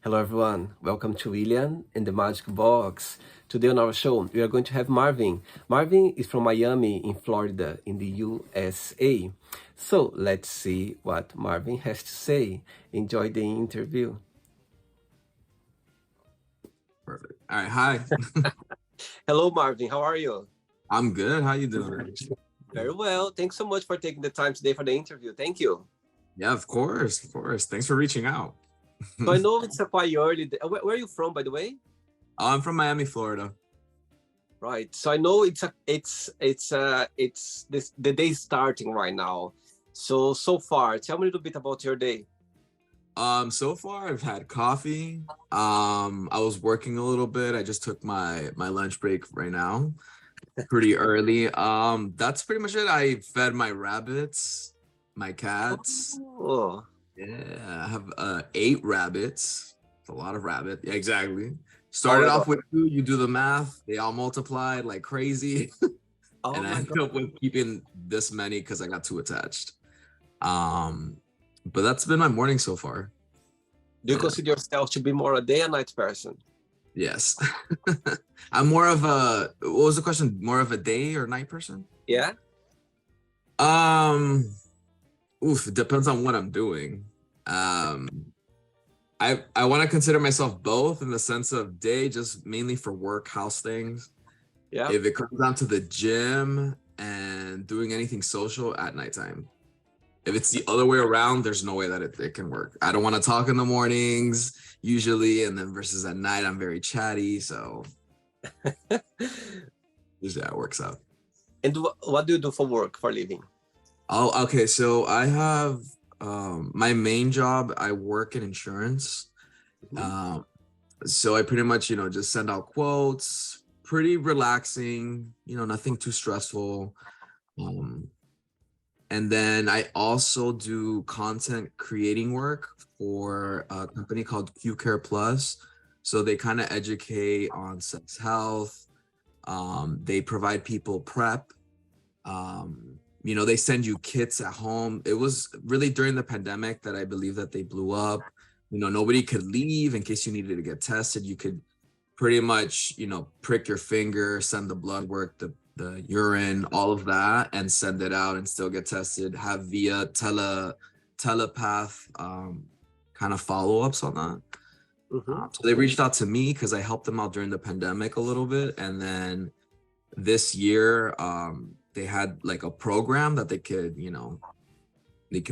Hello, everyone. Welcome to William and the Magic Box. Today on our show, we are going to have Marvin. Marvin is from Miami in Florida in the USA. So let's see what Marvin has to say. Enjoy the interview. Perfect. All right. Hi. Hello, Marvin. How are you? I'm good. How you doing? Very well. Thanks so much for taking the time today for the interview. Thank you. Yeah, of course. Of course. Thanks for reaching out. So I know it's a quite early. Where are you from, by the way? I'm from Miami, Florida. Right. So I know it's this the day starting right now. So far, tell me a little bit about your day. So far I've had coffee. I was working a little bit. I just took my lunch break right now, pretty early. That's pretty much it. I fed my rabbits, my cats. Oh, Yeah, I have 8 rabbits. It's a lot of rabbit. Yeah, exactly. oh Started my off God. with 2, you do the math, they all multiplied like crazy. Oh And I my ended God. up with keeping this many because I got 2 attached. Um, but that's been my morning so far. Do you Yeah. consider yourself to be more a day and night person? Yes. I'm more of a, what was the question? More of a day or night person? Yeah. Um, it depends on what I'm doing. Um, I want to consider myself both in the sense of day, just mainly for work, house things. Yeah. If it comes down to the gym and doing anything social at nighttime. If it's the other way around, there's no way that it can work. I don't want to talk in the mornings usually, and then versus at night, I'm very chatty. So usually that works out. And what do you do for work, for living? Oh, okay. So I have my main job, I work in insurance. Mhm. Um, so I pretty much, just send out quotes, pretty relaxing, nothing too stressful. Um, And then I also do content creating work for a company called Q Care Plus. So they kind of educate on sex health. They provide people prep. They send you kits at home. It was really during the pandemic that I believe that they blew up. Nobody could leave in case you needed to get tested. You could pretty much, prick your finger, send the blood work, the urine, all of that, and send it out and still get tested, have via telepath kind of follow-ups on that. Mhm. So they reached out to me because I helped them out during the pandemic a little bit. And then this year, they had like a program that they could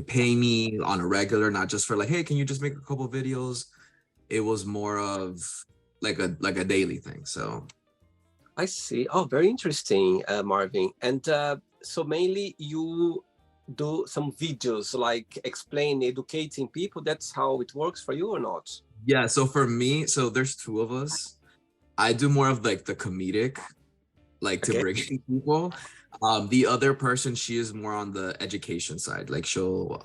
pay me on a regular, not just for like, hey, can you just make a couple videos? It was more of like a daily thing. So I see. Oh, very interesting, Marvin. And so mainly you do some videos like explain, educating people. That's how it works for you or not? yeah, so for me, so there's 2 of us. I do more of like the comedic, like to Okay. bring in people. The other person, she is more on the education side. Like she'll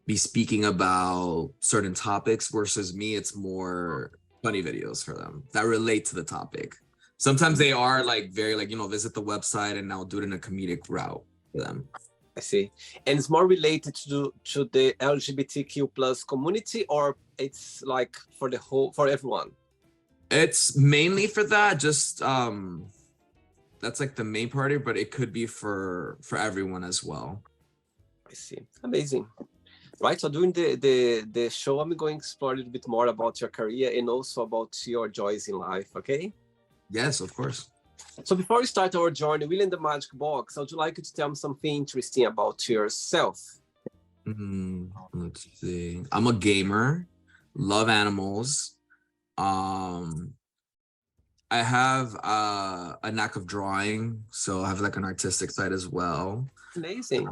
be speaking about certain topics versus me, it's more funny videos for them that relate to the topic. Sometimes they are like very like, visit the website and I'll do it in a comedic route for them. I see. And it's more related to the LGBTQ plus community, or it's like for the whole for everyone? It's mainly for that, just that's like the main party, but it could be for everyone as well. I see. Amazing. Right. So during the show, I'm going to explore a little bit more about your career and also about your joys in life. Okay. Yes, of course. So before we start our journey, Will in the Magic Box, I would like you to tell me something interesting about yourself. Let's see. I'm a gamer, love animals. Um, I have a knack of drawing, so I have like an artistic side as well. Amazing.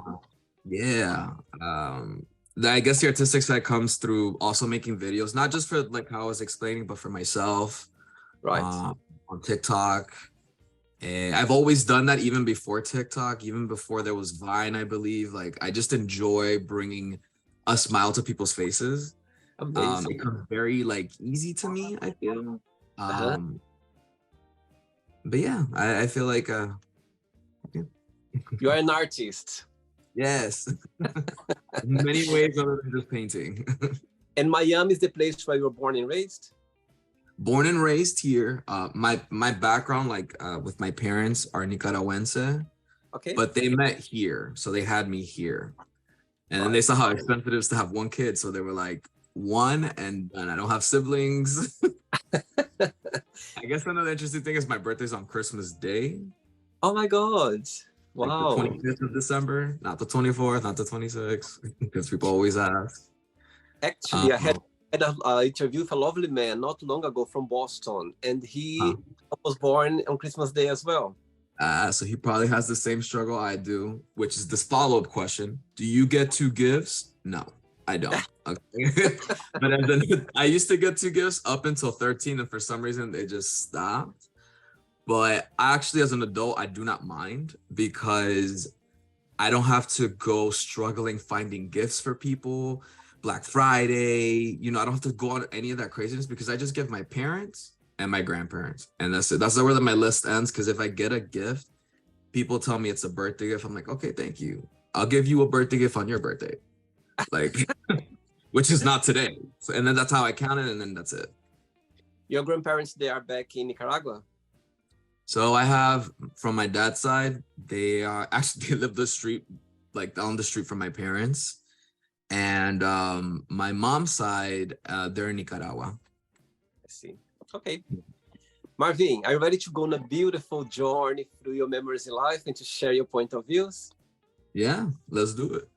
Yeah. I guess the artistic side comes through also making videos, not just for like how I was explaining, but for myself, Right. um, on TikTok. And I've always done that even before TikTok, even before there was Vine, I believe. Like I just enjoy bringing a smile to people's faces. Amazing. It comes very like easy to me, I feel. Uh-huh. But yeah, I feel like yeah. You are an artist. Yes. In many ways other than just painting. And Miami is the place where you were born and raised? Born and raised here. My background, with my parents, are Nicaraguense, Okay. but they met here, so they had me here. And then Right. they saw how expensive it is to have one kid, so they were like, one, and I don't have siblings. I guess another interesting thing is my birthday's on Christmas Day, Oh my God. like the Wow. 25th of December, not the 24th, not the 26th, because people always ask. Actually, I had Um, an interview with a lovely man not long ago from Boston, and huh. he was born on Christmas Day as well. So he probably has the same struggle I do, which is this follow-up question. Do you get two gifts? No, I don't. Okay. But I used to get two gifts up until 13, and for some reason they just stopped. But actually, as an adult, I do not mind because I don't have to go struggling finding gifts for people. Black Friday, I don't have to go on any of that craziness because I just give my parents and my grandparents. And that's it. That's where my list ends. Because if I get a gift, people tell me it's a birthday gift. I'm like, okay, thank you. I'll give you a birthday gift on your birthday. Like, which is not today. So, and then that's how I count it, and then that's it. Your grandparents, they are back in Nicaragua? So I have from my dad's side, they are actually they live the street, like down the street from my parents. And my mom's side, they're in Nicaragua. I see. Okay. Marvin, are you ready to go on a beautiful journey through your memories in life and to share your point of views? Yeah, let's do it.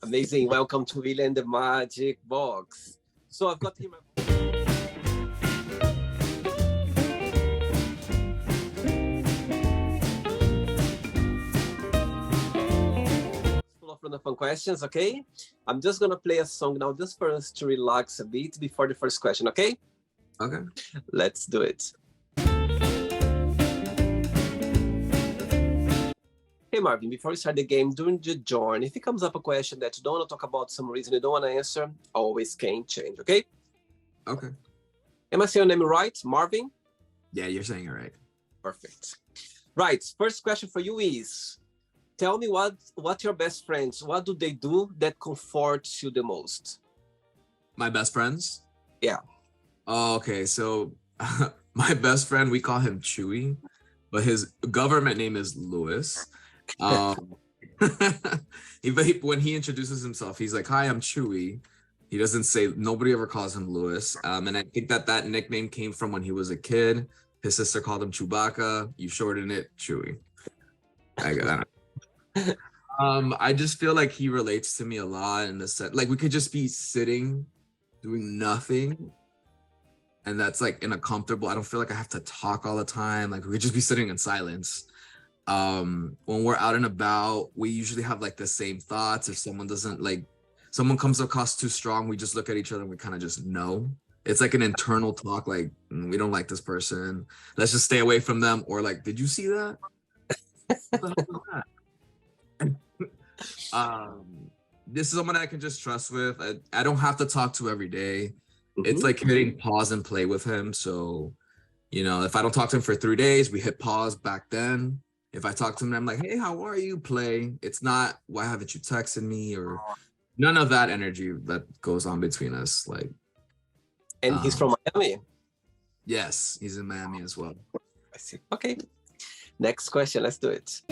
Amazing. Welcome to William the Magic Box. So I've got here my full of random fun questions, okay? I'm just gonna play a song now just for us to relax a bit before the first question, okay? Okay. Let's do it. Hey Marvin, before we start the game, during the journey, if it comes up a question that you don't want to talk about some reason you don't want to answer, always can change, okay? Okay. Am I saying your name right? Marvin? Yeah, you're saying it right. Perfect. Right, first question for you is, tell me what your best friends, what do they do that comforts you the most? My best friends? Yeah. Oh, okay. So my best friend, we call him Chewy, but his government name is Lewis. Um, when he introduces himself, he's like, "Hi, I'm Chewy." He doesn't say. Nobody ever calls him Lewis. And I think that nickname came from when he was a kid. His sister called him Chewbacca. You shorten it, Chewy. I got that. I just feel like he relates to me a lot in the sense, like we could just be sitting, doing nothing, and that's like in a comfortable. I don't feel like I have to talk all the time. Like we could just be sitting in silence. When we're out and about, we usually have like the same thoughts. If someone comes across too strong, we just look at each other and we kind of just know. It's like an internal talk, like we don't like this person, let's just stay away from them, or like, did you see that? What the hell was that? This is someone I can just trust with. I don't have to talk to every day. It's like hitting pause and play with him. So, if I don't talk to him for 3 days, we hit pause back then. If I talk to him, I'm like, hey, how are you? Play. It's not, why haven't you texted me? Or none of that energy that goes on between us. Like, And he's from Miami? Yes, he's in Miami as well. I see. Okay. Next question. Let's do it.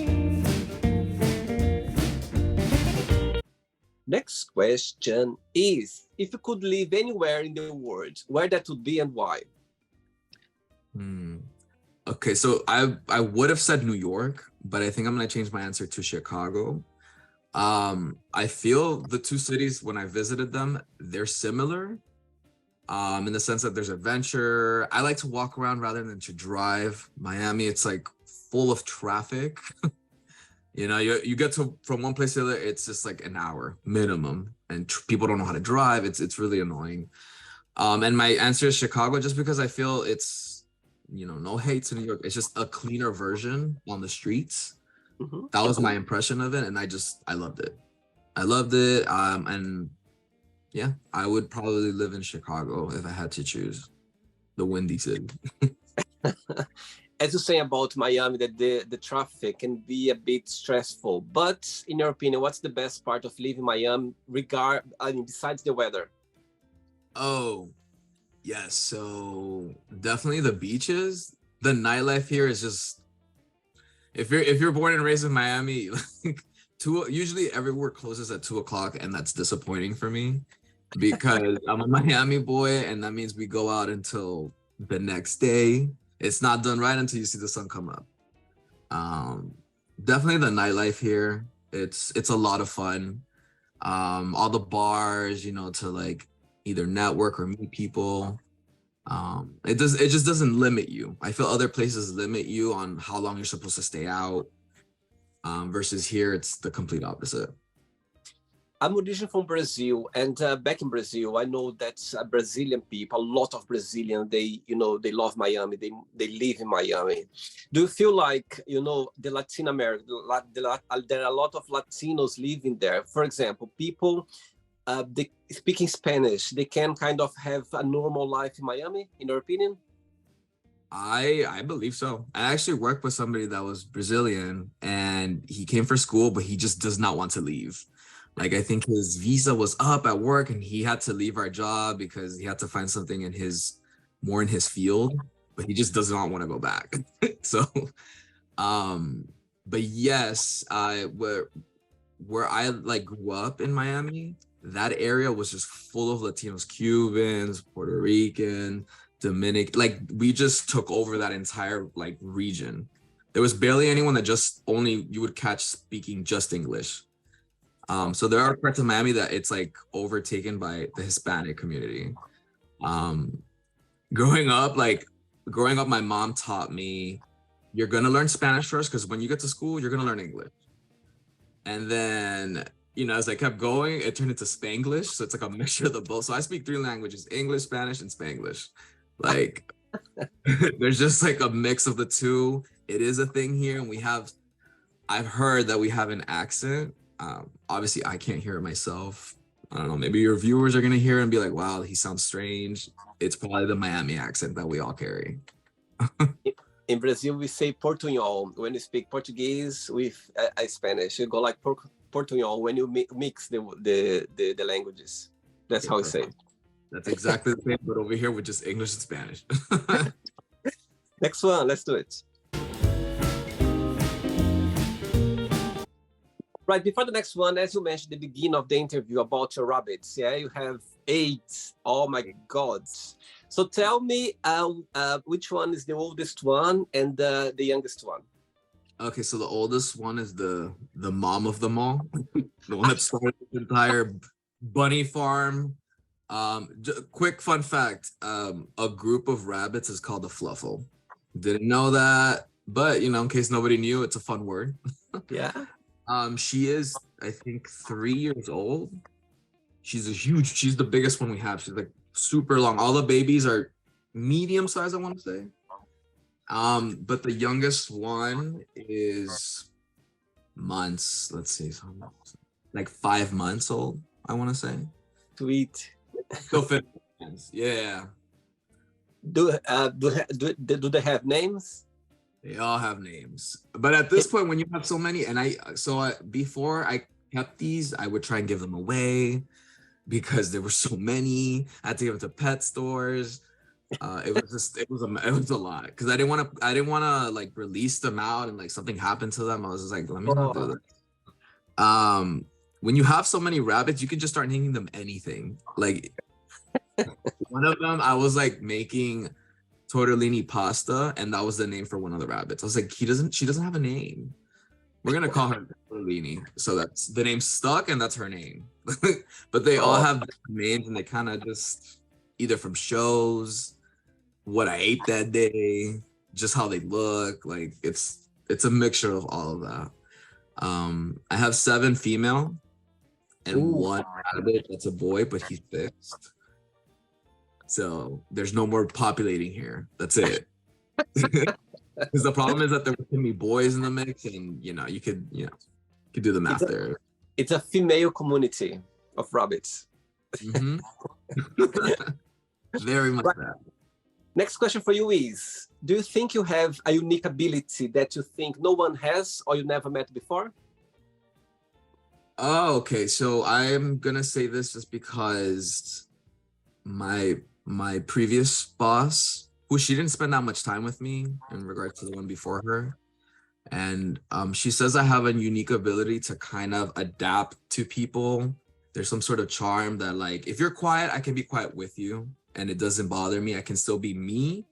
Next question is, if you could live anywhere in the world, where that would be and why? Okay, so I would have said New York, but I think I'm gonna change my answer to Chicago. I feel the two cities, when I visited them, they're similar. In the sense that there's adventure. I like to walk around rather than to drive. Miami, it's like full of traffic. You get to from one place to the other, it's just like an hour minimum, and people don't know how to drive. It's really annoying. And my answer is Chicago, just because I feel it's, no hate to New York. It's just a cleaner version on the streets. That was my impression of it, and I loved it. I loved it. And yeah, I would probably live in Chicago if I had to choose. The Windy City. As you say about Miami, that the traffic can be a bit stressful. But in your opinion, what's the best part of living in Miami, besides the weather? Oh, yes. So definitely the beaches. The nightlife here is just, if you're born and raised in Miami, like usually everywhere closes at 2 o'clock, and that's disappointing for me because I'm a Miami boy, and that means we go out until the next day. It's not done right until you see the sun come up. Um, Definitely the nightlife here. It's a lot of fun. All the bars, to like either network or meet people. It just doesn't limit you. I feel other places limit you on how long you're supposed to stay out. Versus here, it's the complete opposite. I'm originally from Brazil, and back in Brazil, I know that Brazilian people, a lot of Brazilians, they love Miami. They live in Miami. Do you feel like the Latin America, there are a lot of Latinos living there? For example, people they speaking Spanish, they can kind of have a normal life in Miami, in your opinion? I believe so. I actually worked with somebody that was Brazilian, and he came for school, but he just does not want to leave. Like, I think his visa was up at work, and he had to leave our job because he had to find something more in his field, but he just does not want to go back. So, um, but yes, where I like grew up in Miami, that area was just full of Latinos, Cubans, Puerto Rican, Dominic. Like, we just took over that entire like region. There was barely anyone that just only you would catch speaking just English. So there are parts of Miami that it's like overtaken by the Hispanic community. Um, growing up, my mom taught me you're gonna learn Spanish first because when you get to school, you're gonna learn English. And then, as I kept going, it turned into Spanglish. So it's like a mixture of the both. So I speak three languages: English, Spanish, and Spanglish. Like, there's just like a mix of the two. It is a thing here. And I've heard that we have an accent. Obviously, I can't hear it myself. I don't know. Maybe your viewers are going to hear it and be like, wow, he sounds strange. It's probably the Miami accent that we all carry. In Brazil, we say Portunhol when you speak Portuguese with Spanish. You go like Portunhol when you mix the languages. That's how we say it. That's exactly the same, but over here with just English and Spanish. Next one, let's do it. Right, before the next one, as you mentioned at the beginning of the interview about your rabbits, yeah, you have 8. Oh my God. So tell me which one is the oldest one and the youngest one? Okay, so the oldest one is the mom of them all, the one that started the entire bunny farm. Quick fun fact: a group of rabbits is called a fluffle. Didn't know that, but in case nobody knew, it's a fun word. Yeah. She is, I think, 3 years old. She's the biggest one we have. She's like super long. All the babies are medium size, I want to say. But the youngest one is months. Let's see, like 5 months old, I want to say. Sweet. Still fit. Yeah. Do they have names? They all have names. But at this point, when you have so many, and before I kept these, I would try and give them away because there were so many. I had to give them to pet stores. It was a lot because I didn't want to like release them out and like something happened to them. I was just like, let me not do that. When you have so many rabbits, you can just start naming them anything. Like one of them, I was like making tortellini pasta, and that was the name for one of the rabbits. I was like, she doesn't have a name. We're gonna call her tortellini. So that's the name stuck, and that's her name. But they all have names, and they kind of just either from shows, what I ate that day, just how they look. Like it's a mixture of all of that. I have 7 female and 1 rabbit that's a boy, but he's fixed. So there's no more populating here. That's it. Because the problem is that there can be boys in the mix, and you could do the math there. It's a female community of rabbits. Mm-hmm. Very much that. Next question for you is: do you think you have a unique ability that you think no one has or you never met before? Oh, okay. So I'm gonna say this just because my previous boss, who she didn't spend that much time with me in regards to the one before her. And she says I have a unique ability to kind of adapt to people. There's some sort of charm that, like, if you're quiet, I can be quiet with you and it doesn't bother me. I can still be me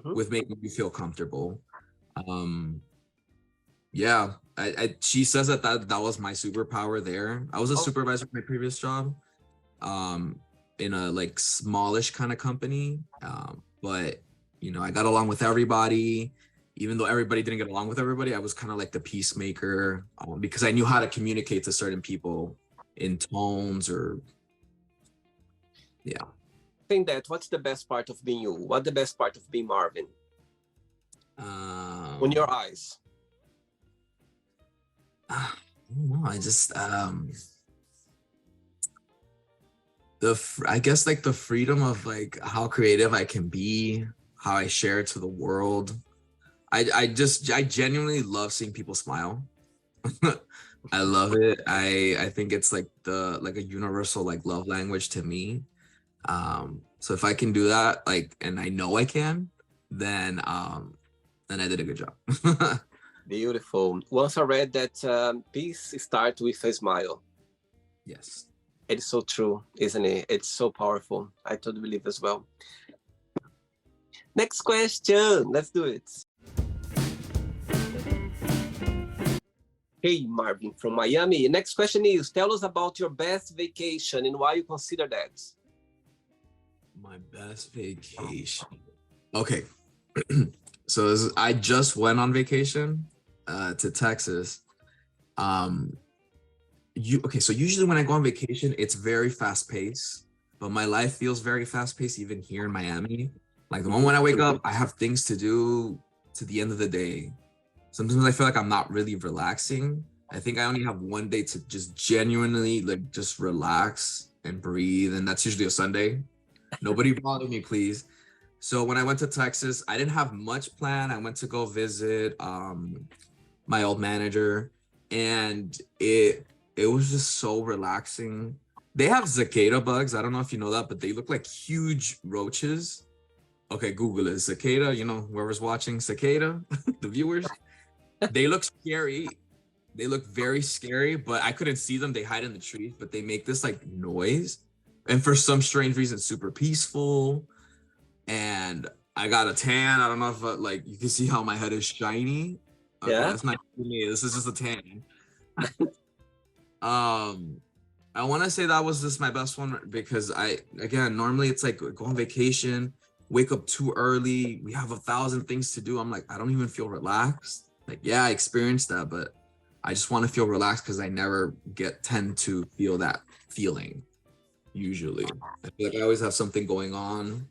with making you feel comfortable. Um, yeah, she says that was my superpower there. I was a supervisor in my previous job, in a like smallish kind of company. But you know, I got along with everybody. Even though everybody didn't get along with everybody, I was kind of like the peacemaker, because I knew how to communicate to certain people in tones or, yeah. Think that what's the best part of being you? What's the best part of being Marvin? On your eyes. I don't know. I just I guess like the freedom of like how creative I can be, how I share it to the world. I genuinely love seeing people smile. I love it. I think it's like a universal like love language to me. So if I can do that, like, and I know I can, then I did a good job. Beautiful. Once I read that peace starts with a smile. Yes. It is so true, isn't it? It's so powerful. I totally believe as well. Next question. Let's do it. Hey, Marvin from Miami. Next question is, tell us about your best vacation and why you consider that. My best vacation. Okay. So I just went on vacation to Texas. So usually when I go on vacation, it's very fast paced, but my life feels very fast paced even here in Miami. Like the moment when I wake up, I have things to do to the end of the day. Sometimes I feel like I'm not really relaxing. I think I only have one day to just genuinely like just relax and breathe, and that's usually a Sunday. Nobody bother me, please. So when I went to Texas, I didn't have much planned. I went to go visit my old manager, and it was just so relaxing. They have cicada bugs. I don't know if you know that, but they look like huge roaches. Okay, Google it. Cicada, you know, whoever's watching, cicada, the viewers. They look scary. They look very scary, but I couldn't see them. They hide in the trees, but they make this like noise. And for some strange reason, super peaceful. And I got a tan. I don't know if like you can see how my head is shiny. Okay, Yeah. that's not me. This is just a tan. I want to say that was just my best one because normally it's like go on vacation, wake up too early. We have 1,000 things to do. I'm like, I don't even feel relaxed. Like, yeah, I experienced that, but I just want to feel relaxed because I never tend to feel that feeling. Usually, I feel like I always have something going on.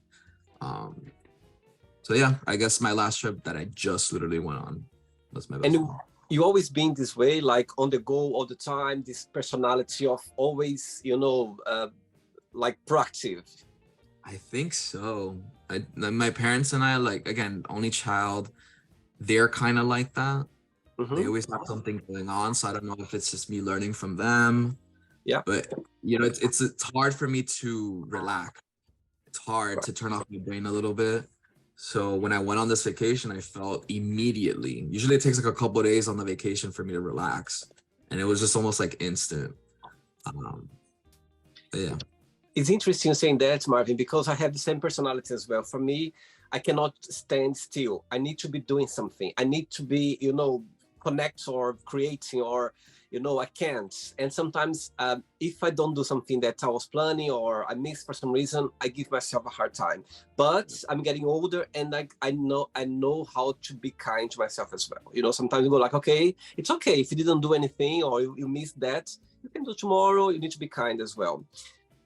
So yeah, I guess my last trip that I just literally went on was my best And one. you always been this way, like on the go all the time, this personality of always, like proactive. I think so. My parents and I, like, again, only child, they're kind of like that. They always have something going on, so I don't know if it's just me learning from them. Yeah. But you know, it's hard for me to relax. It's hard to turn off my brain a little bit. So when I went on this vacation, I felt immediately. Usually it takes like a couple of days on the vacation for me to relax, and it was just almost like instant. Yeah. It's interesting saying that, Marvin, because I have the same personality as well. For me, I cannot stand still. I need to be doing something. I need to be, connect or creating or, I can't. And sometimes if I don't do something that I was planning or I miss for some reason, I give myself a hard time. But I'm getting older and I know how to be kind to myself as well. Sometimes you go like, okay, it's okay if you didn't do anything or you missed that, you can do tomorrow. You need to be kind as well.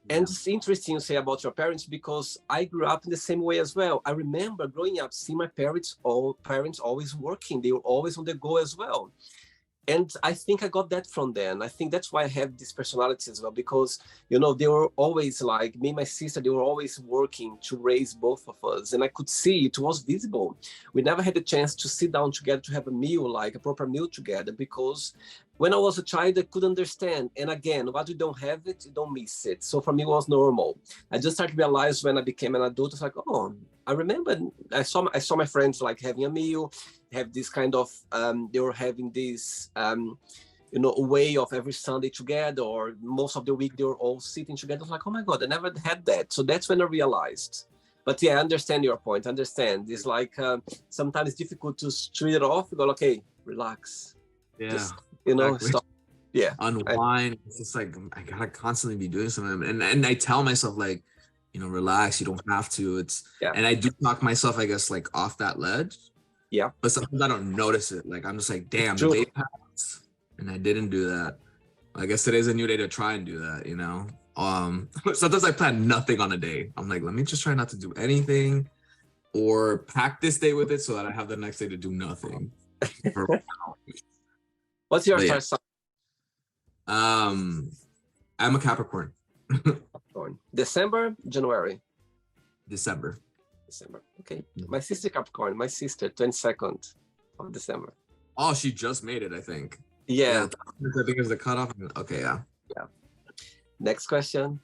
And it's interesting you say about your parents because I grew up in the same way as well. I remember growing up, seeing my parents always working. They were always on the go as well. And I think I got that from them. I think that's why I have this personality as well, because, you know, they were always like, me and my sister, they were always working to raise both of us. And I could see it was visible. We never had a chance to sit down together to have a meal, like a proper meal together, because when I was a child, I could understand. And again, what you don't have it, you don't miss it. So for me, it was normal. I just started to realize when I became an adult, I was like, oh, I remember I saw my friends like having a meal, have this kind of, they were having this, you know, a way of every Sunday together, or most of the week they were all sitting together. I was like, oh my God, I never had that. So that's when I realized. But yeah, I understand your point. I understand. It's like sometimes it's difficult to street it off. You go, okay, relax. Yeah. Just, you know, exactly. stop. Yeah. Unwind. It's just like I gotta constantly be doing something. And I tell myself like, you know, relax, you don't have to. It's and I do talk myself, I guess, like off that ledge. Yeah. But sometimes I don't notice it. Like I'm just like, damn, the day passed and I didn't do that. I guess today's a new day to try and do that, you know. Sometimes I plan nothing on a day. I'm like, let me just try not to do anything or pack this day with it so that I have the next day to do nothing. What's your star sign? I'm a Capricorn. December, January? December. Okay. My sister Capricorn. My sister, 22nd of December. Oh, she just made it, I think. Yeah. I think it's the cutoff. Okay, yeah. Yeah. Next question.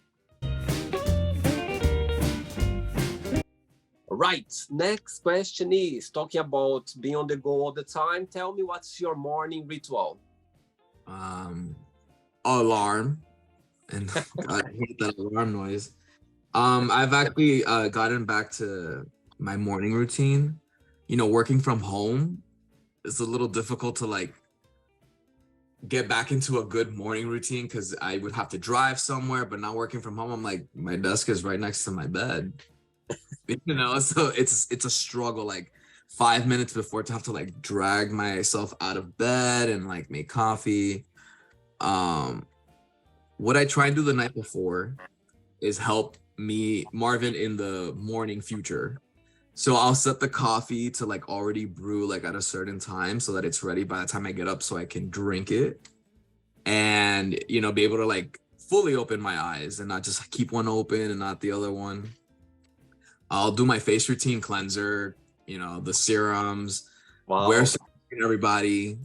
Right. Next question is talking about being on the go all the time. Tell me, what's your morning ritual? Alarm. And God, I hate that alarm noise. I've actually gotten back to my morning routine. You know, working from home, it's a little difficult to like get back into a good morning routine because I would have to drive somewhere, but not working from home, I'm like, my desk is right next to my bed. You know, so it's a struggle, like 5 minutes before to have to like drag myself out of bed and like make coffee. What I try and do the night before is help me, Marvin, in the morning future. So I'll set the coffee to like already brew like at a certain time so that it's ready by the time I get up so I can drink it and, you know, be able to like fully open my eyes and not just keep one open and not the other one. I'll do my face routine, cleanser, you know, the serums. Wow. Wear sunscreen, everybody.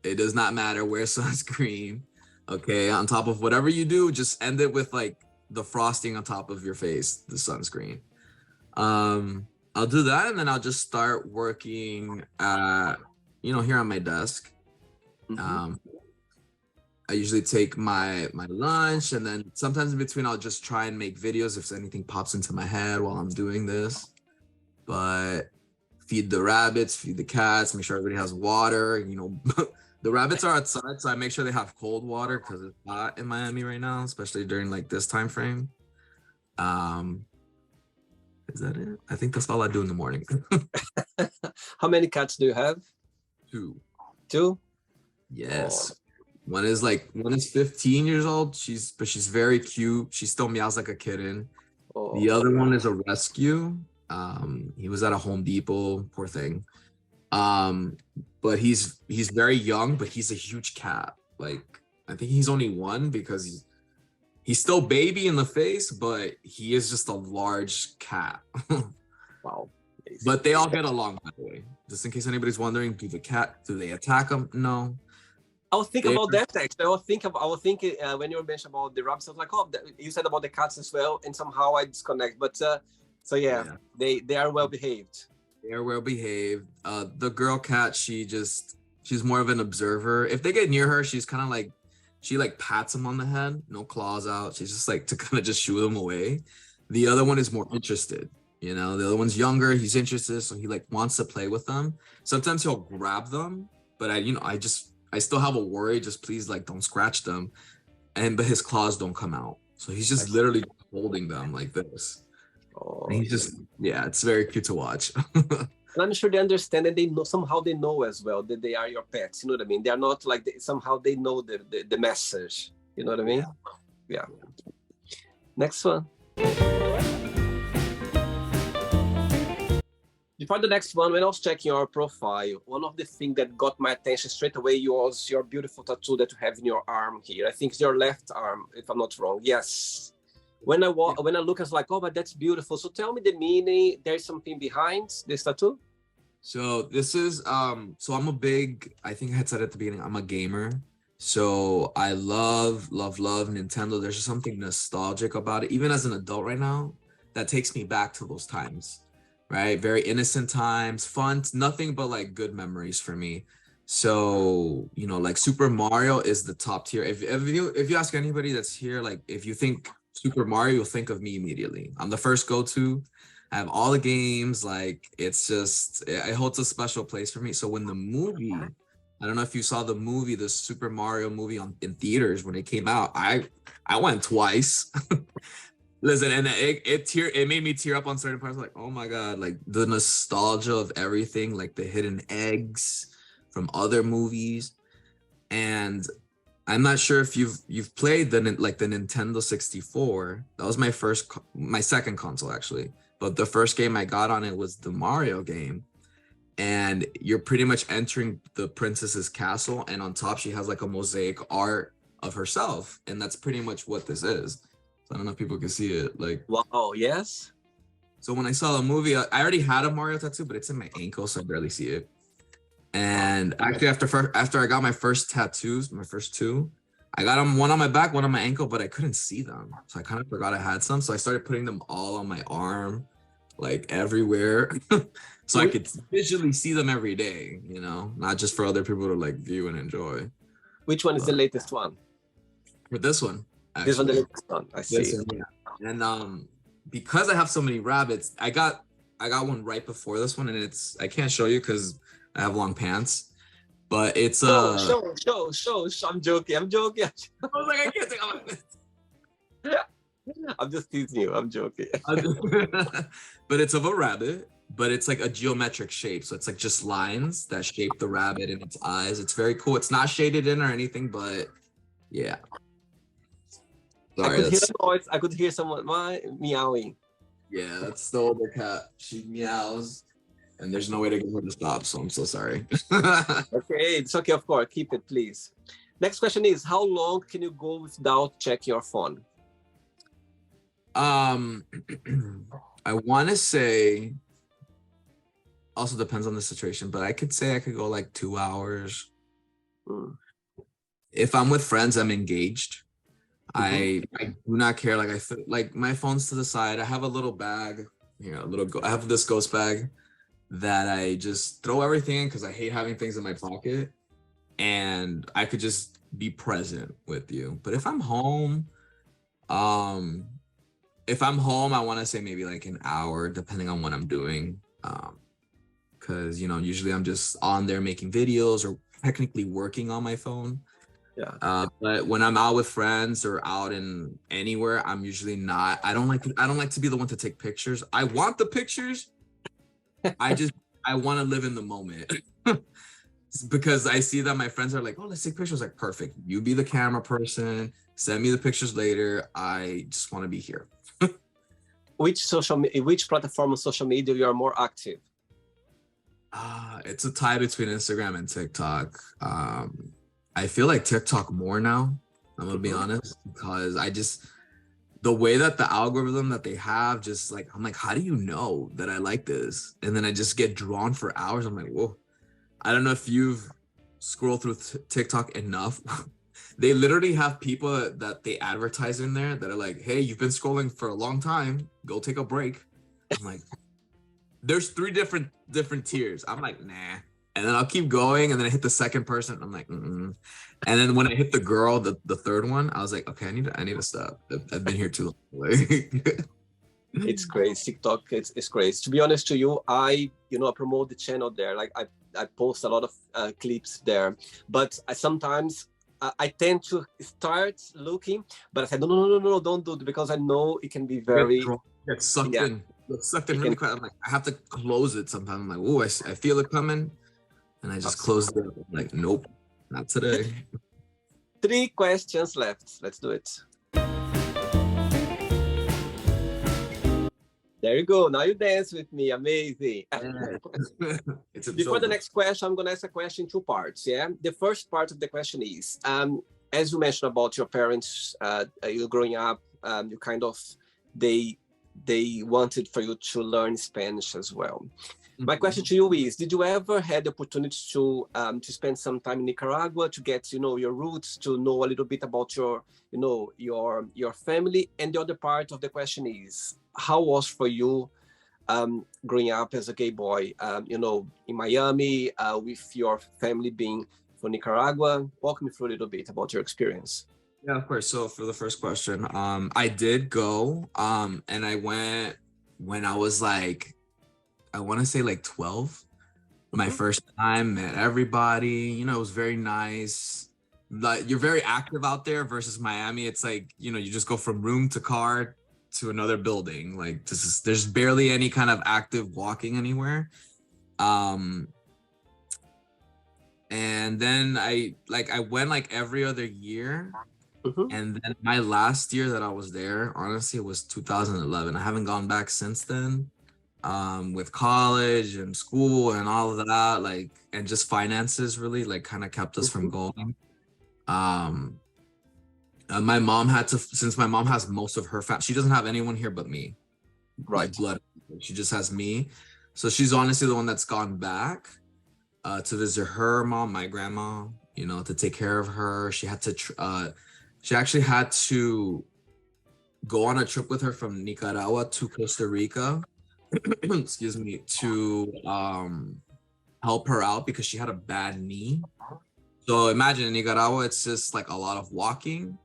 It does not matter. Wear sunscreen. Okay. On top of whatever you do, just end it with like the frosting on top of your face, the sunscreen. I'll do that and then I'll just start working you know, here on my desk. I usually take my lunch and then sometimes in between I'll just try and make videos if anything pops into my head while I'm doing this. But feed the rabbits, feed the cats, make sure everybody has water. You know, the rabbits are outside, so I make sure they have cold water because it's hot in Miami right now, especially during like this time frame. Is that it? I think that's all I do in the morning. How many cats do you have? 2. 2? Yes. One is 15 years old. She's very cute. She still meows like a kitten. The other one is a rescue. He was at a Home Depot, poor thing. But he's very young, but he's a huge cat. Like I think he's only 1 because he's still baby in the face, but he is just a large cat. Wow. But they all get along, by the way. Just in case anybody's wondering, do they attack them? No. I was thinking about that actually. I was thinking when you were mentioning about the rabbits, I was like, oh, you said about the cats as well, and somehow I disconnect. But so yeah, they are well behaved. They are well behaved. The girl cat, she's more of an observer. If they get near her, she's kind of like, she like pats them on the head, no claws out. She's just like to kind of just shoo them away. The other one is more interested. You know, the other one's younger. He's interested, so he like wants to play with them. Sometimes he'll grab them, but I still have a worry. Just please, like, don't scratch them. But his claws don't come out. So he's just literally holding them like this. And he's just, yeah, it's very cute to watch. And I'm sure they understand and they know, somehow they know as well that they are your pets. You know what I mean? They are not like, somehow they know the message. You know what I mean? Yeah. Next one. Before the next one, when I was checking your profile, one of the things that got my attention straight away was your beautiful tattoo that you have in your arm here. I think it's your left arm, if I'm not wrong. Yes. When I look, I was like, oh, but that's beautiful. So tell me the meaning. There's something behind this tattoo? So this is so I'm a big, I think I had said at the beginning, I'm a gamer. So I love Nintendo. There's just something nostalgic about it, even as an adult right now, that takes me back to those times, right? Very innocent times, fun, nothing but like good memories for me. So, you know, like Super Mario is the top tier. If you ask anybody that's here, like if you think Super Mario, you'll think of me immediately. I'm the first go-to. I have all the games. Like it's just, it holds a special place for me. So when the movie, I don't know if you saw the movie, the Super Mario movie in theaters when it came out, I went twice. Listen, and it made me tear up on certain parts. Like, oh my god, like the nostalgia of everything, like the hidden eggs from other movies. And I'm not sure if you've played the Nintendo 64. That was my second console actually. But the first game I got on it was the Mario game. And you're pretty much entering the princess's castle, and on top she has like a mosaic art of herself, and that's pretty much what this is. So I don't know if people can see it. Like, wow, yes. So when I saw the movie, I already had a Mario tattoo, but it's in my ankle, so I barely see it. And actually, after I got my first tattoos, my first two, I got them one on my back, one on my ankle, but I couldn't see them, so I kind of forgot I had some. So I started putting them all on my arm, like everywhere. So I could visually see them every day, you know, not just for other people to like view and enjoy. Which one is the latest one? For this one, actually. This one, the latest one. I see. One, yeah. And because I have so many rabbits, I got one right before this one, and I can't show you because I have long pants. But it's show. I'm joking. I was like, I can't take off my I'm just teasing you. I'm joking. But it's of a rabbit, but it's like a geometric shape. So it's like just lines that shape the rabbit and its eyes. It's very cool. It's not shaded in or anything, but yeah. Sorry, I could hear someone meowing. Yeah, that's the older cat. She meows, and there's no way to get her to stop, so I'm so sorry. Okay, it's okay, of course. Keep it, please. Next question is, how long can you go without checking your phone? I want to say, also depends on the situation, but I could say I could go like 2 hours. If I'm with friends, I'm engaged. I do not care. Like like my phone's to the side. I have a little bag, you know, I have this ghost bag that I just throw everything in because I hate having things in my pocket, and I could just be present with you. But if I'm home, I want to say maybe like an hour, depending on what I'm doing. Because, you know, usually I'm just on there making videos or technically working on my phone. Yeah. But when I'm out with friends or out in anywhere, I'm usually not. I don't like to be the one to take pictures. I want the pictures. I want to live in the moment. Because I see that my friends are like, oh, let's take pictures. Like, perfect. You be the camera person. Send me the pictures later. I just want to be here. Which platform of social media you are more active? It's a tie between Instagram and TikTok. I feel like TikTok more now. I'm gonna be honest, because the way that the algorithm that they have, just like, I'm like, how do you know that I like this? And then I just get drawn for hours. I'm like, whoa. I don't know if you've scrolled through TikTok enough. They literally have people that they advertise in there that are like, hey, you've been scrolling for a long time. Go take a break. I'm like, there's 3 different tiers. I'm like, nah. And then I'll keep going, and then I hit the second person. I'm like, And then when I hit the girl, the third one, I was like, okay, I need to stop. I've been here too long. It's crazy. TikTok, it's crazy. To be honest to you, I promote the channel there. Like I post a lot of clips there, but sometimes I tend to start looking, but I said, no, don't do it, because I know it can be very... Get sucked in. Get sucked in really quick. I'm like, I have to close it sometimes. I'm like, oh, I feel it coming. And I just closed it. I'm like, nope, not today. 3 questions left. Let's do it. There you go. Now you dance with me. Amazing. Yeah. It's a Before joke. the next question, I'm gonna ask a question in two parts. Yeah. The first part of the question is, as you mentioned about your parents, you growing up, you kind of they they wanted for you to learn Spanish as well. My question Mhm. to you is: did you ever had the opportunity to spend some time in Nicaragua to get your roots, to know a little bit about your family? And the other part of the question is: how was for you growing up as a gay boy, in Miami, with your family being from Nicaragua? Walk me through a little bit about your experience. Yeah, of course. So for the first question, I did go, and I went when I was like, I want to say like 12. My Mhm. first time, met everybody, it was very nice. Like you're very active out there versus Miami. It's like, you just go from room to car to another building. Like there's barely any kind of active walking anywhere. Um, and then I went like every other year. Mhm. And then my last year that I was there, honestly, it was 2011. I haven't gone back since then. With college and school and all of that, like, and just finances really like kind of kept us from Mhm. going. Um, my mom had to, since my mom has most of her family, she doesn't have anyone here but me, like Right. blood. She just has me. So she's honestly the one that's gone back to visit her mom, my grandma, to take care of her. She actually had to go on a trip with her from Nicaragua to Costa Rica, excuse me, to help her out because she had a bad knee. So imagine in Nicaragua, it's just like a lot of walking,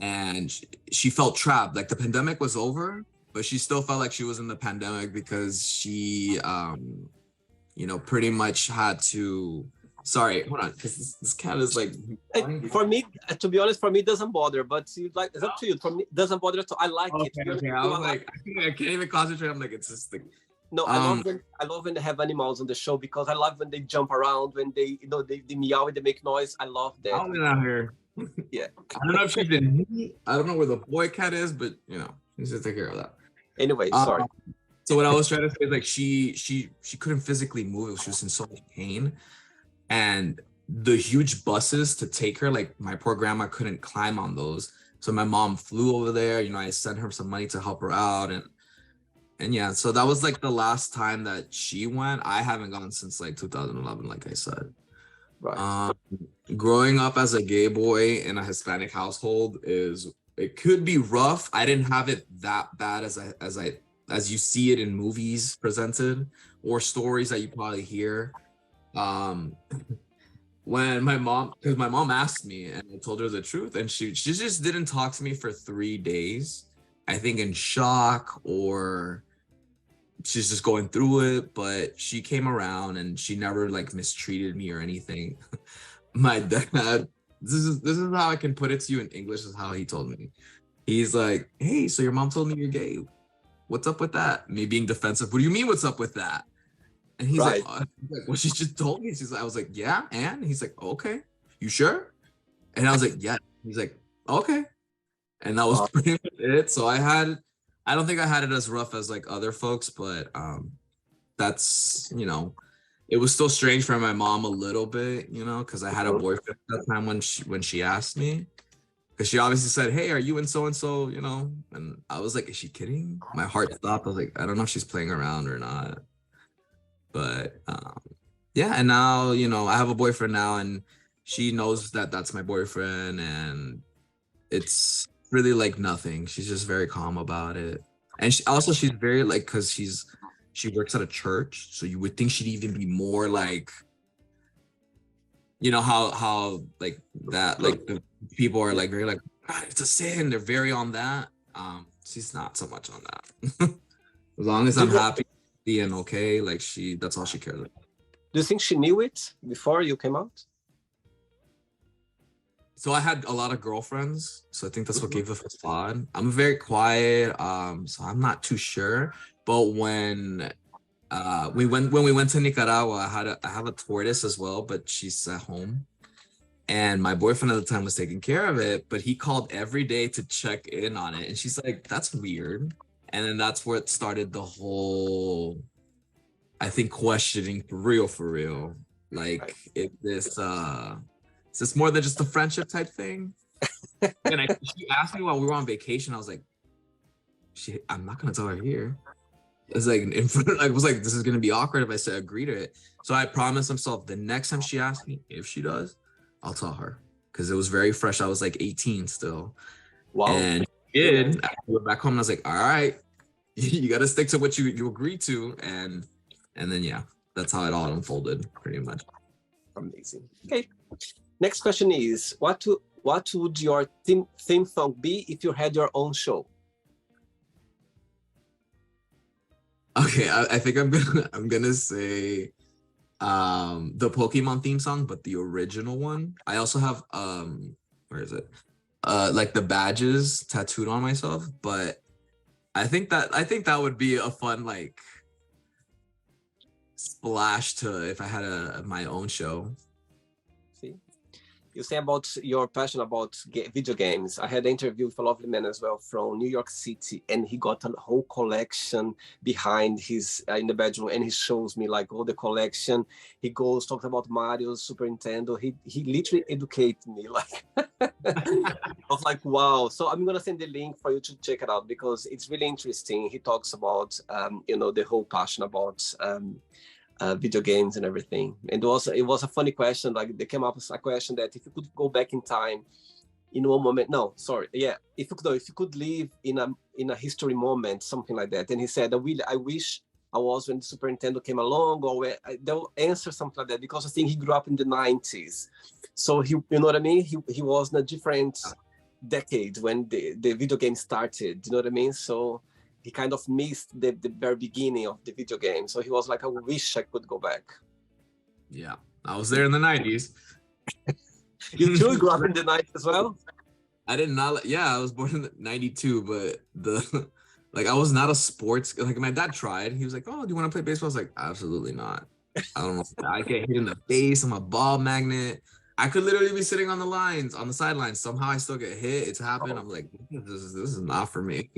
and she felt trapped. Like the pandemic was over, but she still felt like she was in the pandemic because she, pretty much had to. Sorry, hold on, because this cat is like. For me, to be honest, for me, it doesn't bother. But it's up to you. For me, it doesn't bother at all. I like it. To Okay, be honest okay. with I you, was like, I can't even concentrate. I'm like, it's just like, no, I love um, when they have animals on the show because I love when they jump around, when they meow and they make noise. I love that. Alvin out here. Yeah. I don't know if she's in heat. I don't know where the boy cat is, but she's to take care of that. Anyway, sorry. Um, so what I was trying to say is like she couldn't physically move. She was in so much pain, and the huge buses to take her, like my poor grandma couldn't climb on those. So my mom flew over there. I sent her some money to help her out, and yeah. So that was like the last time that she went. I haven't gone since like 2011, like I said. Right. Um, Growing up as a gay boy in a Hispanic household it could be rough. I didn't have it that bad as you see it in movies presented or stories that you probably hear. Um, when because my mom asked me and I told her the truth, and she just didn't talk to me for 3 days. I think in shock or she's just going through it, but she came around and she never like mistreated me or anything. My dad, this is how I can put it to you in English, is how he told me. He's like, hey, so your mom told me you're gay. What's up with that? Me being defensive. What do you mean what's up with that? And he's like, Right. well, she just told me. I was like, yeah, and he's like, okay, you sure? And I was like, yeah. He's like, okay. And that was Uh, pretty much it. So I don't think I had it as rough as like other folks, but that's it was still strange for my mom a little bit, because I had a mhm. boyfriend at that time when she asked me, because she obviously said, hey, are you in so and so, and I was like, is she kidding? My heart stopped. I was like, I don't know if she's playing around or not. But yeah, and now I have a boyfriend now, and she knows that that's my boyfriend, and it's really like nothing. She's just very calm about it. And she's very like, because she works at a church, so you would think she'd even be more like, how like that, like the people are like very like, "God, it's a sin." They're very on that. She's not so much on that. As long as Do I'm you, happy and okay, like that's all she cares about. do you think she knew it before you came out? So I had a lot of girlfriends, so I think that's what Mhm. gave the facade. I'm very quiet, so I'm not too sure. But when we went to Nicaragua, I have a tortoise as well, but she's at home. And my boyfriend at the time was taking care of it, but he called every day to check in on it. And she's like, that's weird. And then that's where it started the whole, I think, questioning for real. Like, Right. is this more than just a friendship type thing? And she asked me while we were on vacation. I was like, I'm not gonna tell her here. It's like in front. I was like, this is gonna be awkward if I say agree to it. So I promised myself the next time she asks me, if she does, I'll tell her, because it was very fresh. I was like 18 still, Wow. and she did. I went back home and I was like, all right, you got to stick to what you agreed to, and then yeah, that's how it all unfolded pretty much. Amazing. Okay. Next question is, what would your theme song be if you had your own show? Okay, I think I'm gonna say the Pokemon theme song, but the original one. I also have where is it? Like the badges tattooed on myself, but I think that would be a fun like splash to if I had my own show. See, you say about your passion about video games. I had an interview with a lovely man as well from New York City, and he got a whole collection behind his in the bedroom, and he shows me like all the collection. He goes talks about Mario, Super Nintendo. He literally educated me like. I was like, wow. So I'm gonna send the link for you to check it out because it's really interesting. He talks about the whole passion about video games and everything. And also, it was a funny question. Like, they came up with a question that if you could go back in time, in one moment, no, sorry, yeah, if you could live in a history moment, something like that. And he said, I wish I was when the Super Nintendo came along, or they'll answer something like that because I think he grew up in the 90s. So you know what I mean? He was in a different decade when the video game started. You know what I mean? So he kind of missed the very beginning of the video game. So he was like, I wish I could go back. Yeah, I was there in the 90s. You too grew up in the 90s as well? I did not. Yeah, I was born in 92, but the like I was not a sports. Like my dad tried. He was like, "Oh, do you want to play baseball?" I was like, "Absolutely not. I don't know. I get hit in the face. I'm a ball magnet. I could literally be sitting on the lines, on the sidelines. Somehow I still get hit. It's happened. I'm like, this is not for me.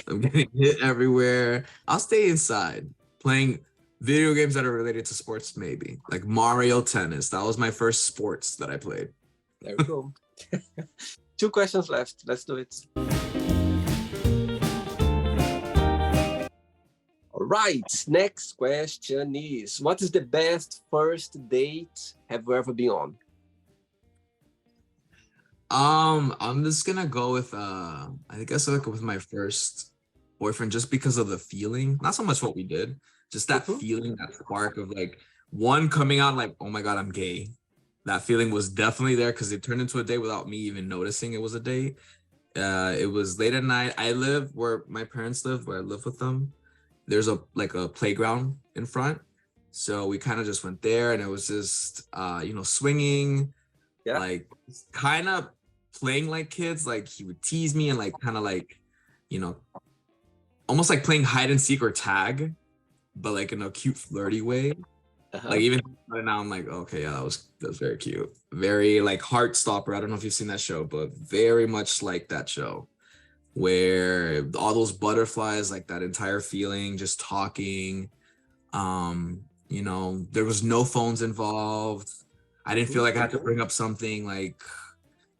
I'm getting hit everywhere. I'll stay inside playing video games that are related to sports, maybe like Mario Tennis. That was my first sports that I played. There we go. 2 questions left. Let's do it. All right. Next question is, what is the best first date have you ever been on? I'm just gonna go with I guess like with my first boyfriend, just because of the feeling, not so much what we did, just that feeling, that spark of like one coming out like, oh my god, I'm gay. That feeling was definitely there because it turned into a date without me even noticing it was a date. It was late at night. I live where my parents live, where I live with them. There's a playground in front. So we kind of just went there and it was just swinging, Yeah. like kind of playing like kids. Like he would tease me and like kind of like, almost like playing hide and seek or tag, but like in a cute flirty way. Like even right now I'm like, okay, yeah, that was very cute. Very like Heartstopper. I don't know if you've seen that show, but very much like that show where all those butterflies, like that entire feeling, just talking. There was no phones involved. I didn't feel like I had to bring up something. Like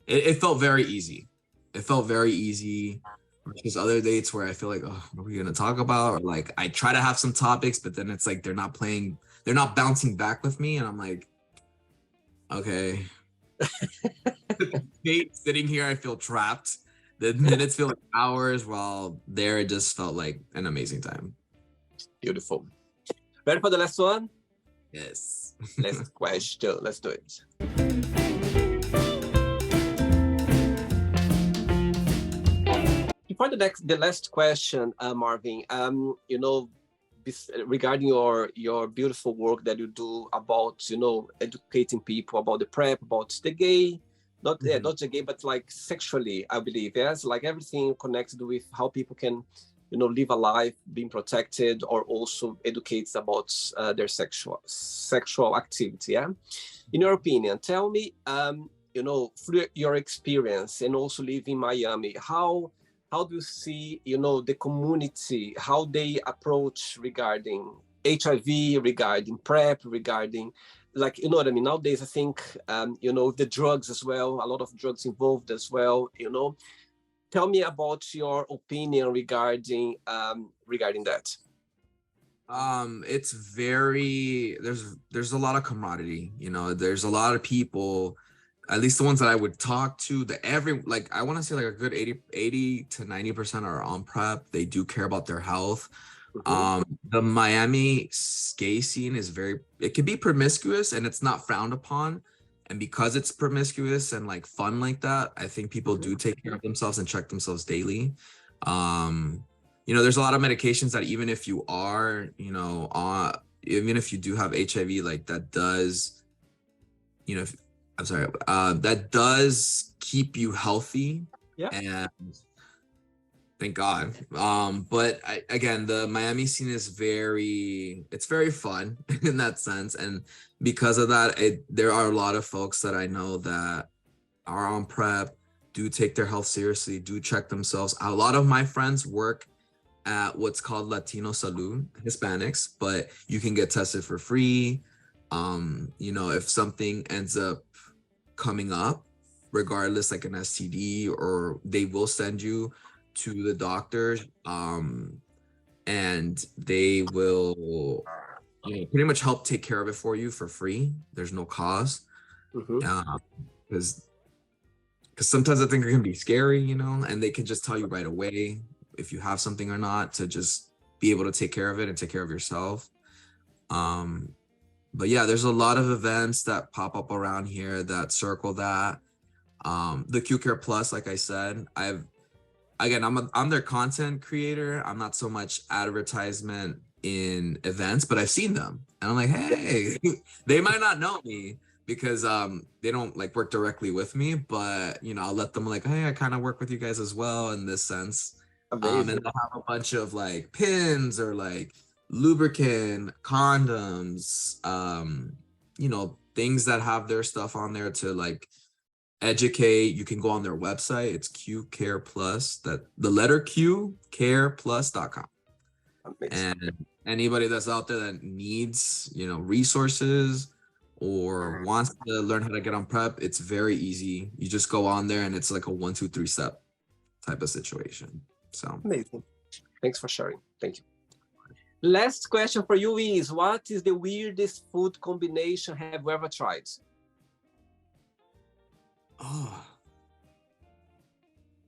it felt very easy. It felt very easy. Versus other dates where I feel like, oh, what are we gonna talk about? Or like I try to have some topics, but then it's like they're not bouncing back with me, and I'm like, okay. Sitting here, I feel trapped. The minutes feel like hours, while there it just felt like an amazing time. Beautiful. Ready for the last one? Yes. Last question. Let's do it. Before the last question, Marvin, regarding your beautiful work that you do about educating people about the PrEP, about the gay, not the gay, but like sexually, I believe, yes, like everything connected with how people can live a life being protected, or also educates about their sexual activity. Yeah, in your opinion, tell me, through your experience and also living in Miami, how how do you see, the community, how they approach regarding HIV, regarding PrEP, regarding, like, you know what I mean? Nowadays, I think, the drugs as well, a lot of drugs involved as well. Tell me about your opinion regarding that. It's very there's a lot of commodity, there's a lot of people, at least the ones that I would talk to, that I want to say like a good 80 to 90% are on PrEP. They do care about their health. The Miami gay scene it can be promiscuous and it's not frowned upon. And because it's promiscuous and like fun like that, I think people do take care of themselves and check themselves daily. There's a lot of medications that even if you are, even if you do have HIV, like that does, that does keep you healthy. Yeah. And thank God. But again, the Miami scene is it's very fun in that sense. And because of that, there are a lot of folks that I know that are on PrEP, do take their health seriously, do check themselves. A lot of my friends work at what's called Latino Salud, Hispanics, but you can get tested for free. If something ends up coming up, regardless, like an STD, or they will send you to the doctor, and they will pretty much help take care of it for you for free. There's no cost. Because sometimes I think it can be scary, and they can just tell you right away if you have something or not, to just be able to take care of it and take care of yourself. But yeah, there's a lot of events that pop up around here that circle that. The Q Care Plus, like I said, I'm their content creator. I'm not so much advertisement in events, but I've seen them and I'm like, hey, they might not know me because they don't like work directly with me, but I'll let them like, hey, I kind of work with you guys as well in this sense. And they'll have a bunch of like pins or like lubricant, condoms, things that have their stuff on there to like educate. You can go on their website. It's Q Care Plus, that the letter Q careplus.com. And anybody that's out there that needs, resources or wants to learn how to get on PrEP, it's very easy. You just go on there and it's like a 1, 2, 3 step type of situation. So amazing. Thanks for sharing. Thank you. Last question for you is, what is the weirdest food combination have you ever tried? Oh,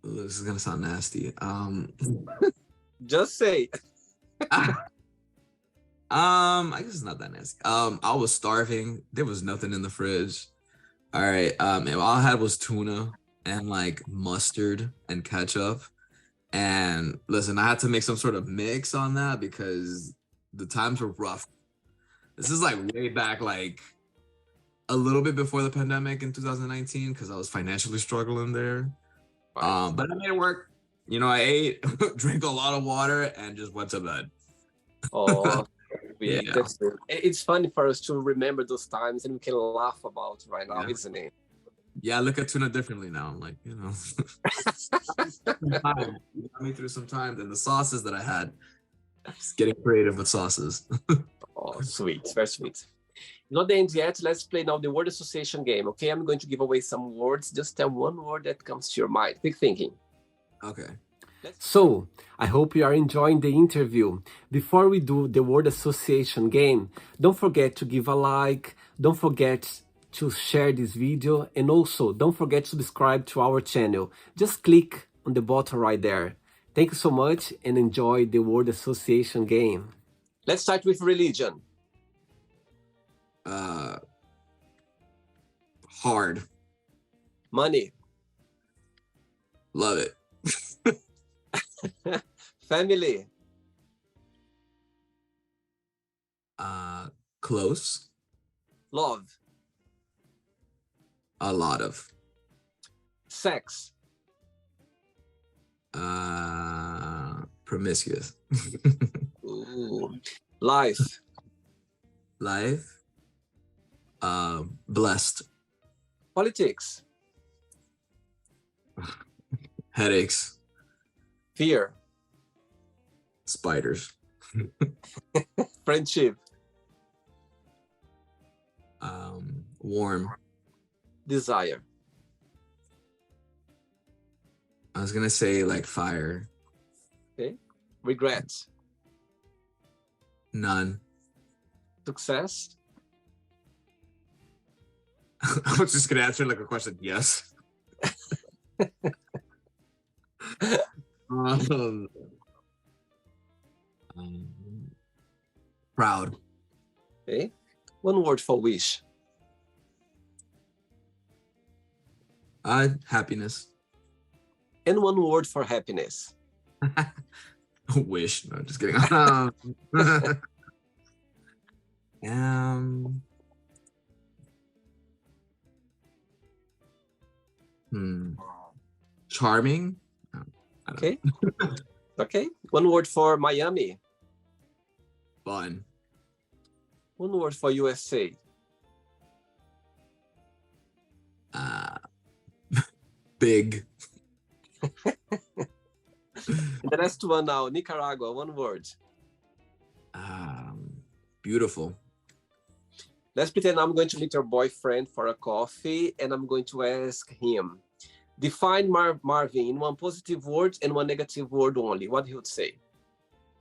this is gonna sound nasty. Just say. I guess it's not that nasty. I was starving. There was nothing in the fridge. All right. And all I had was tuna and like mustard and ketchup. And listen, I had to make some sort of mix on that because the times were rough. This is like way back, like a little bit before the pandemic in 2019, because I was financially struggling there. But I made it work. I ate, drank a lot of water, and just went to bed. Oh, yeah. It's funny for us to remember those times, and we can laugh about right now, isn't it? Yeah, I look at tuna differently now. I'm like, you got me through some time. And the sauces that I had, just getting creative with sauces. Oh, sweet, very sweet. Not the end yet. Let's play now the word association game. Okay, I'm going to give away some words. Just tell one word that comes to your mind. Quick thinking. Okay. So, I hope you are enjoying the interview. Before we do the word association game, don't forget to give a like, don't forget to share this video, and also don't forget to subscribe to our channel. Just click on the button right there. Thank you so much and enjoy the word association game. Let's start with religion. Hard. Money. Love it. Family. Close. Love. A lot of. Sex. Promiscuous. Ooh. Life. Life. Blessed. Politics. Headaches. Fear. Spiders. Friendship. Warm. Desire. I was gonna say like fire. Okay. Regret. None. Success. I was just gonna answer like a question. Yes. um, Proud. Okay. One word for wish. Happiness. And one word for happiness. Wish. No, just kidding. Charming. Okay. Okay. One word for Miami. Fun. One word for USA. Big. The last one now, Nicaragua. One word. Beautiful. Let's pretend I'm going to meet your boyfriend for a coffee and I'm going to ask him, define Marvin in one positive word and one negative word only. What he would say?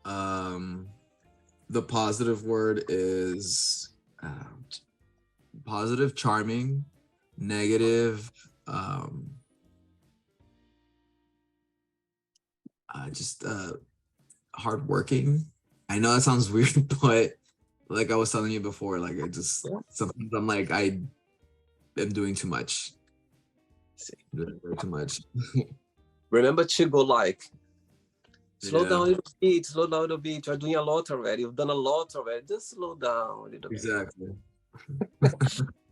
The positive word is positive, charming. Negative, just hardworking. I know that sounds weird, but like I was telling you before, like I just sometimes I'm like I am doing too much. Doing way too much. Remember to go like, slow down a little bit, slow down a little bit. You're doing a lot already. You've done a lot already. Just slow down a little bit. Exactly.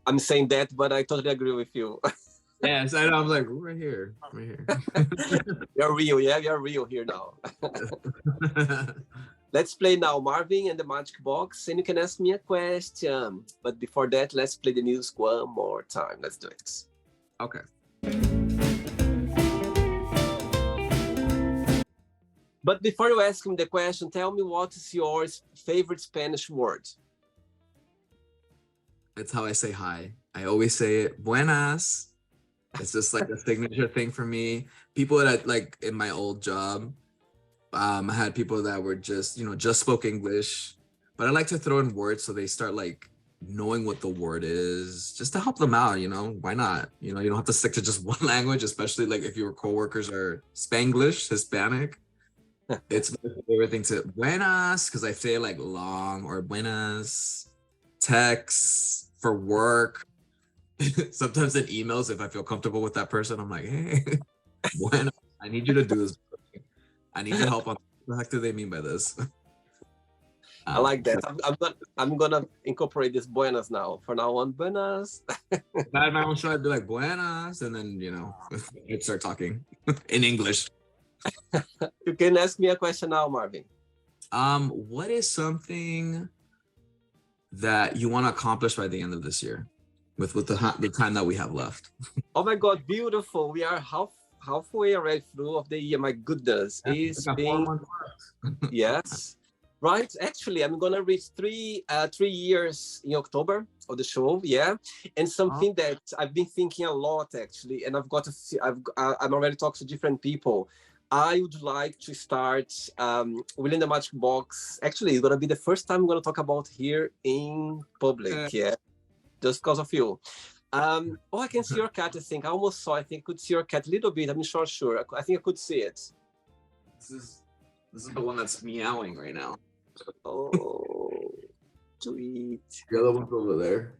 I'm saying that, but I totally agree with you. Yes, I know. I'm like, right here, right here. You're real, yeah? You're real here now. Let's play now Marvin and the Magic Box, and you can ask me a question. But before that, let's play the music one more time. Let's do it. Okay. But before you ask him the question, tell me what is your favorite Spanish word? That's how I say hi. I always say it, buenas. It's just like a signature thing for me. People that I like in my old job, I had people that were just, just spoke English, but I like to throw in words so they start like knowing what the word is, just to help them out, why not? You don't have to stick to just one language, especially like if your coworkers are Spanglish, Hispanic. It's my favorite thing to buenas, because I say like long, or buenas, text for work. Sometimes in emails, if I feel comfortable with that person, I'm like, hey, buenas, I need you to do this. I need your help on what the heck do they mean by this? I like that. I'm gonna incorporate this buenas now. For now on, buenas. My own show, I'd be like buenas, and then I'd start talking in English. You can ask me a question now, Marvin. What is something that you want to accomplish by the end of this year, with the time that we have left? Oh my God, beautiful! We are halfway already through of the year. My goodness, it's been 4 months left. yes, right. Actually, I'm gonna reach 3 years in October of the show. Yeah, and something that I've been thinking a lot actually, and I'm already talking to different people. I would like to start William the Magic Box. Actually, it's gonna be the first time I'm gonna talk about here in public. Yeah, just because of you. Oh, I can see your cat. I think I almost saw. I think I could see your cat a little bit. I'm not sure. I think I could see it. This is the one that's meowing right now. Oh, sweet. The other one's over there.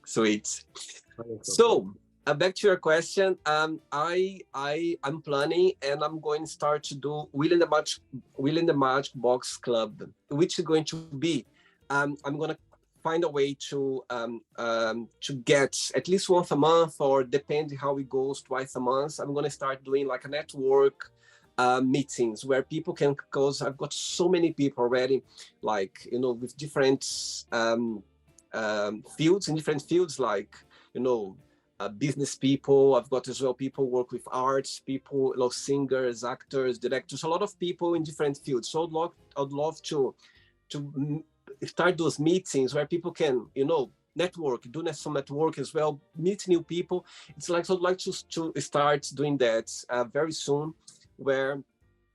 Sweet. So back to your question. I'm planning, and I'm going to start to do William the Magic Box Club, which is going to be. I'm gonna find a way to get at least once a month, or depending how it goes, twice a month. I'm gonna start doing like a network meetings where people can, because I've got so many people already, like with different fields, in different fields, like business people. I've got as well people work with arts, people, you know, singers, actors, directors, a lot of people in different fields. So I'd love to start those meetings where people can, you know, network, do some network as well, meet new people. It's like, so I'd like to start doing that very soon, where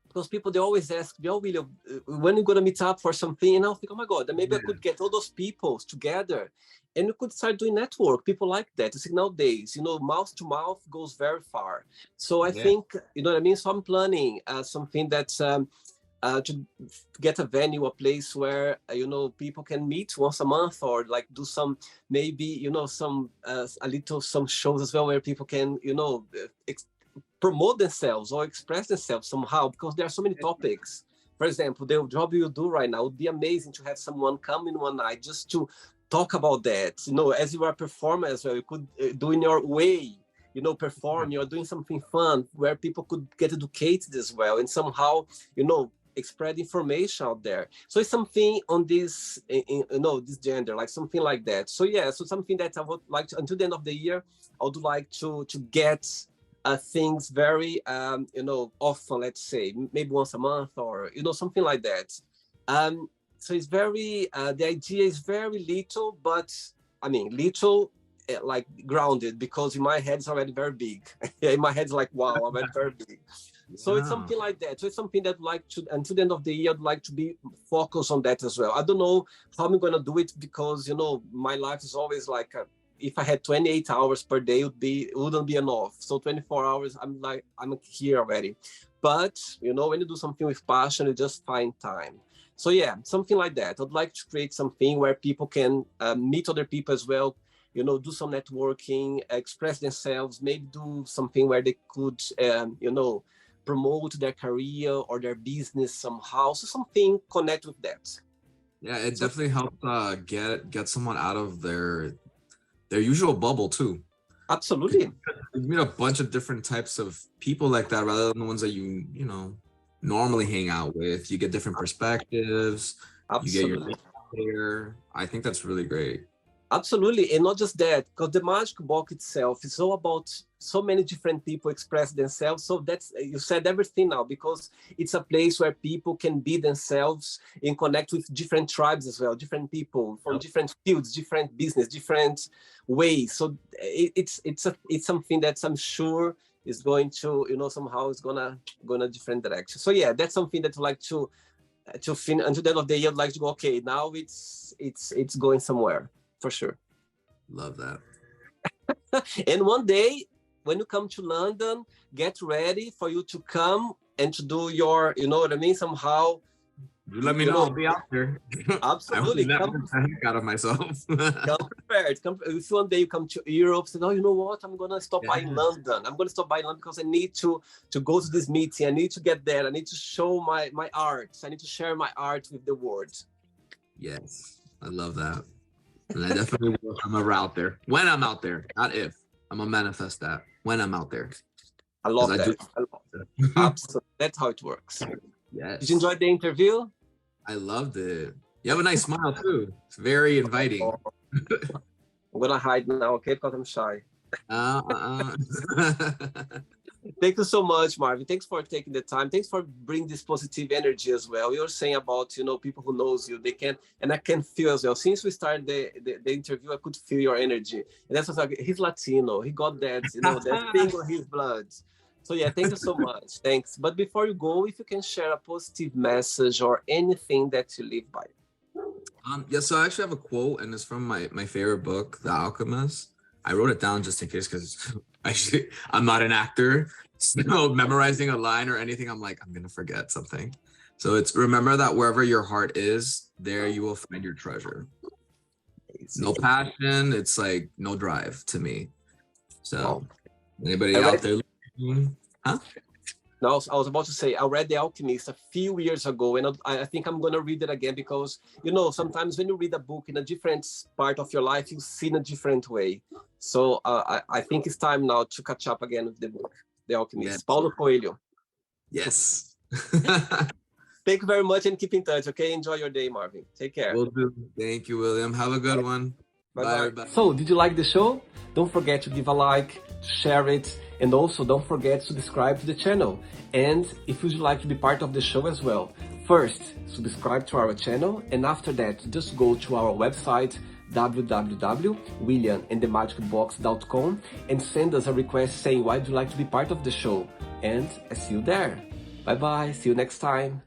because people, they always ask me, oh William, when are you gonna meet up for something? And I'll think, oh my god, then maybe I could get all those people together and we could start doing network. People like that. It's like nowadays, you know, mouth to mouth goes very far. So I think, you know what I mean. So I'm planning something that's to get a venue, a place where you know, people can meet once a month, or like do some, maybe, you know, some a little, some shows as well, where people can, you know, promote themselves or express themselves somehow, because there are so many topics. For example, the job you do right now would be amazing to have someone come in one night just to talk about that. You know, as you are a performer as well, you could do in your way, you know, perform, you're doing something fun where people could get educated as well, and somehow, you know, spread information out there. So it's something on this, you know, this gender, like something like that. So yeah, so something that I would like to, until the end of the year, I would like to get things very, you know, often, let's say, maybe once a month, or, you know, something like that. So it's very, the idea is very little, but I mean, little, like grounded, because in my head it's already very big. Yeah, in my head it's like, wow, I'm already very big. So it's something like that. So it's something that I'd like to, until the end of the year, I'd like to be focused on that as well. I don't know how I'm going to do it, because, you know, my life is always like, if I had 28 hours per day, it wouldn't be enough. So 24 hours, I'm here already. But, you know, when you do something with passion, you just find time. So yeah, something like that. I'd like to create something where people can meet other people as well, you know, do some networking, express themselves, maybe do something where they could, you know, promote their career or their business somehow. So something connect with that. Yeah, it definitely helps get someone out of their usual bubble too. Absolutely. You meet a bunch of different types of people like that, rather than the ones that you know normally hang out with. You get different perspectives. Absolutely. You get your there. I think that's really great. Absolutely. And not just that, because the magic box itself is all about so many different people express themselves. So that's, you said everything now, because it's a place where people can be themselves and connect with different tribes as well, different people from different fields, different business, different ways. So it's something that I'm sure is going to, you know, somehow is gonna go in a different direction. So yeah, that's something that I'd like to finish until the end of the year. I'd like to go, okay, now it's going somewhere. For sure. Love that. And one day, when you come to London, get ready for you to come and to do your, you know what I mean? Somehow. You let me know. I'll be out there. Absolutely. I hope the heck out of myself. Come prepared. If one day you come to Europe, say, oh, you know what? I'm gonna stop by in London. I'm gonna stop by in London because I need to go to this meeting. I need to get there. I need to show my art. I need to share my art with the world. Yes, I love that. And I definitely will. I'm ever out there. When I'm out there, not if. I'm gonna manifest that when I'm out there. I love that. I love that. Absolutely. That's how it works. Yes. Did you enjoy the interview? I loved it. You have a nice smile too. It's very inviting. I'm gonna hide now, okay? Because I'm shy. Thank you so much, Marvin. Thanks for taking the time. Thanks for bringing this positive energy as well. You're saying about, you know, people who knows you, they can, and I can feel as well. Since we started the interview, I could feel your energy. And that's what's like, he's Latino. He got that, you know, that thing on his blood. So yeah, thank you so much. Thanks. But before you go, if you can share a positive message or anything that you live by. Yeah, so I actually have a quote, and it's from my favorite book, The Alchemist. I wrote it down just in case, because I'm not an actor. So memorizing a line or anything, I'm like, I'm gonna forget something. So it's, remember that wherever your heart is, there you will find your treasure. No passion, it's like no drive to me. So anybody out there listening? Huh? No, I was about to say, I read The Alchemist a few years ago, and I think I'm going to read it again because, you know, sometimes when you read a book in a different part of your life, you see in a different way. So I think it's time now to catch up again with the book, The Alchemist. Yes. Paulo Coelho. Yes. Thank you very much and keep in touch, okay? Enjoy your day, Marvin. Take care. Will do. Thank you, William. Have a good one. Bye, everybody. So, did you like the show? Don't forget to give a like, share it, and also don't forget to subscribe to the channel. And if you'd like to be part of the show as well, first, subscribe to our channel, and after that, just go to our website, www.williamandthemagicbox.com, and send us a request saying why would you like to be part of the show. And I see you there. Bye bye, see you next time.